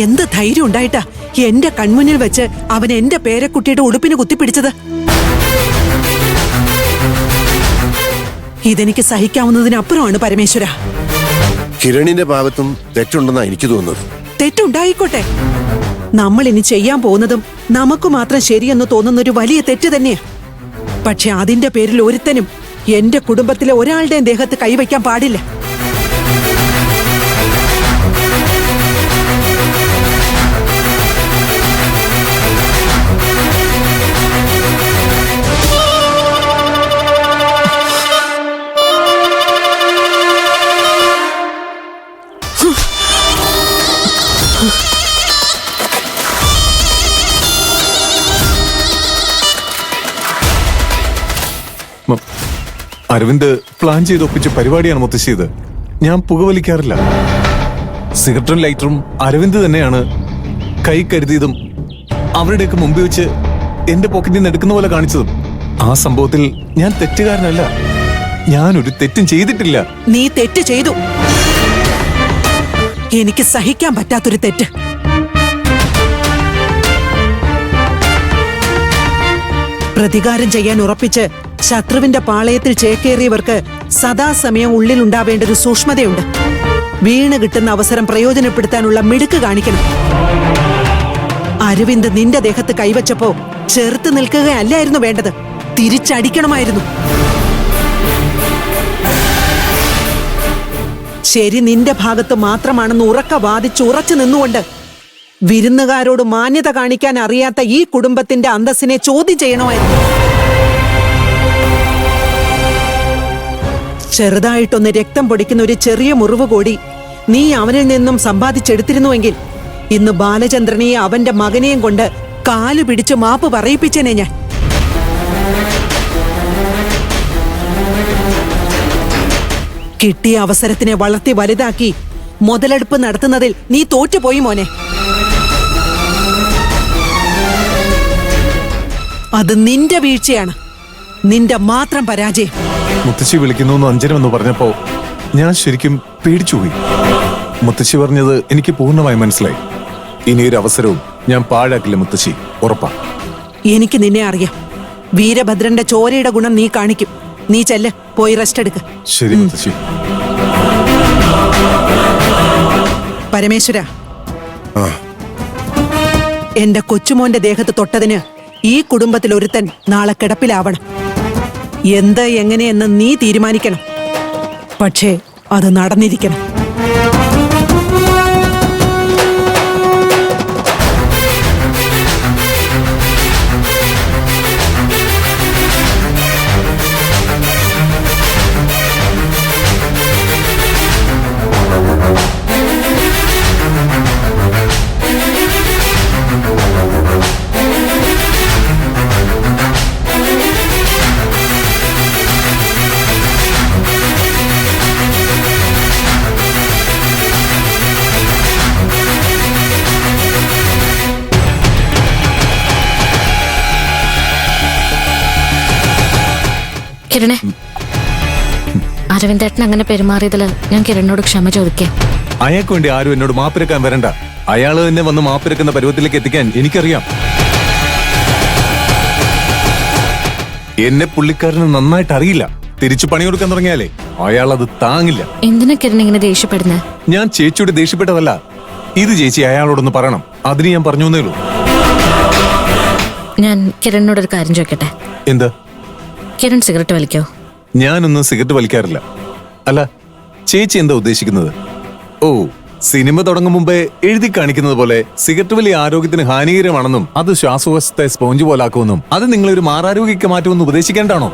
എന്ത് ധൈര്യം ഉണ്ടായിട്ടാ എന്റെ കൺമുന്നിൽ വെച്ച് അവൻ എന്റെ പേരക്കുട്ടിയുടെ ഉടുപ്പിന് കുത്തിപ്പിടിച്ചത്? ഇതെനിക്ക് സഹിക്കാവുന്നതിനപ്പുറമാണ് പരമേശ്വര. കിരണിന്റെ ഭാഗത്തും തെറ്റുണ്ടെന്നാ എനിക്ക് തോന്നുന്നത്. തെറ്റുണ്ടായിക്കോട്ടെ. നമ്മൾ ഇനി ചെയ്യാൻ പോകുന്നതും നമുക്ക് മാത്രം ശരിയെന്ന് തോന്നുന്ന ഒരു വലിയ തെറ്റ് തന്നെയാ. പക്ഷെ അതിന്റെ പേരിൽ ഒരുത്തനും എന്റെ കുടുംബത്തിലെ ഒരാളുടെയും ദേഹത്ത് കൈവയ്ക്കാൻ പാടില്ല. അരവിന്ദ് പ്ലാൻ ചെയ്ത് ഒപ്പിച്ച പരിപാടിയാണ് മുത്തശ്ശിയത്. ഞാൻ പുകവലിക്കാറില്ല. സിഗരറ്റും ലൈറ്ററും അരവിന്ദ് തന്നെയാണ് കൈ കരുതിയതും അവരുടെയൊക്കെ മുമ്പിൽ വെച്ച് എന്റെ പോക്കറ്റിൽ നിന്ന് എടുക്കുന്ന പോലെ കാണിച്ചതും. ആ സംഭവത്തിൽ ഞാൻ തെറ്റുകാരനല്ല. ഞാനൊരു തെറ്റും ചെയ്തിട്ടില്ല. നീ തെറ്റ് ചെയ്തു. എനിക്ക് സഹിക്കാൻ പറ്റാത്തൊരു തെറ്റ്. പ്രതികാരം ചെയ്യാൻ ഉറപ്പിച്ച് ശത്രുവിന്റെ പാളയത്തിൽ ചേക്കേറിയവർക്ക് സദാസമയം ഉള്ളിലുണ്ടാവേണ്ട ഒരു സൂക്ഷ്മതയുണ്ട്. വീണ് കിട്ടുന്ന അവസരം പ്രയോജനപ്പെടുത്താനുള്ള മിടുക്ക് കാണിക്കണം. അരവിന്ദ് നിന്റെ ദേഹത്ത് കൈവച്ചപ്പോ ചെറുത്ത് നിൽക്കുകയല്ലായിരുന്നു വേണ്ടത്, തിരിച്ചടിക്കണമായിരുന്നു. ശരി നിന്റെ ഭാഗത്ത് മാത്രമാണെന്ന് ഉറക്ക വാദിച്ച് ഉറച്ചു നിന്നുകൊണ്ട് വിരുന്നുകാരോട് മാന്യത കാണിക്കാൻ അറിയാത്ത ഈ കുടുംബത്തിന്റെ അന്തസ്സിനെ ചോദ്യം ചെയ്യണമായിരുന്നു. ചെറുതായിട്ടൊന്ന് രക്തം പൊടിക്കുന്ന ഒരു ചെറിയ മുറിവ് കൂടി നീ അവനിൽ നിന്നും സമ്പാദിച്ചെടുത്തിരുന്നുവെങ്കിൽ ഇന്ന് ബാലചന്ദ്രനെയും അവന്റെ മകനെയും കൊണ്ട് കാലു പിടിച്ച് മാപ്പ് പറയിപ്പിച്ചേനെ ഞാൻ. കിട്ടിയ അവസരത്തിനെ വളർത്തി വലുതാക്കി മുതലെടുപ്പ് നടത്തുന്നതിൽ നീ തോറ്റുപോയി മോനെ. അത് നിന്റെ വീഴ്ചയാണ്, നിന്റെ മാത്രം പരാജയം. മുത്തശ്ശി വിളിക്കുന്നു അഞ്ജനമെന്ന് പറഞ്ഞപ്പോ ഞാൻ ശരിക്കും പേടിച്ചുപോയി. മുത്തശ്ശി പറഞ്ഞത് എനിക്ക് പൂർണ്ണമായി മനസ്സിലായി. ഇനിയൊരു അവസരവും ഞാൻ പാഴാക്കില്ല മുത്തശ്ശി, ഉറപ്പാ. എനിക്ക് നിന്നെ അറിയാം. വീരഭദ്രന്റെ ചോരയുടെ ഗുണം നീ കാണിക്കും. നീ ചെല്ല്, പോയി റെസ്റ്റ് എടുക്ക്. ശരി മുത്തശ്ശി. പരമേശ്വര, എന്റെ കൊച്ചുമോന്റെ ദേഹത്ത് തൊട്ടതിന് ഈ കുടുംബത്തിൽ ഒരുത്തൻ നാളെ കിടപ്പിലാവണം. എന്ത് എങ്ങനെയെന്ന് നീ തീരുമാനിക്കണം. പക്ഷേ അത് നടന്നിരിക്കണം. കിരണേ, അരവിന്ദേട്ടൻ അങ്ങനെ പെരുമാറിയതിൽ ഞാൻ കിരണിനോട് ക്ഷമ ചോദിക്കാം. അയാൾക്ക് വേണ്ടി ആരും എന്നോട് മാപ്പിരക്കാൻ വരണ്ട. അയാള് തന്നെ വന്ന് മാപ്പിരക്കുന്ന പരുവത്തിലേക്ക് എത്തിക്കാൻ എനിക്കറിയാം. എന്നെ പുള്ളിക്കാരന് നന്നായിട്ട് അറിയില്ല. തിരിച്ചു പണി കൊടുക്കാൻ തുടങ്ങിയാലേ അയാൾ അത് താങ്ങില്ല. എന്തിനാ കിരൺ ഇങ്ങനെ ദേഷ്യപ്പെടുന്നത്? ഞാൻ ചേച്ചിയോട് ദേഷ്യപ്പെട്ടതല്ല. ഇത് ചേച്ചി അയാളോടൊന്ന് പറയണം. അതിന് ഞാൻ പറഞ്ഞു എന്നേ ഉള്ളൂ. ഞാൻ കിരണിനോടൊരു കാര്യം ചോദിക്കട്ടെ? എന്താ? കിരൺ സിഗരറ്റ് വലിക്കോ? ഞാനൊന്നും സിഗരറ്റ് വലിക്കാറില്ല. അല്ല, ചേച്ചി എന്താ ഉദ്ദേശിക്കുന്നത്? ഓ, സിനിമ തുടങ്ങും മുമ്പേ എഴുതി കാണിക്കുന്നത് പോലെ സിഗരറ്റ് വലി ആരോഗ്യത്തിന് ഹാനികരമാണെന്നും അത് ശ്വാസകോശത്തെ സ്പോഞ്ച് പോലാക്കുമെന്നും അത് നിങ്ങളൊരു മാറാരോഗ്യക്ക് മാറ്റുമെന്ന് ഉപദേശിക്കേണ്ടാണോ?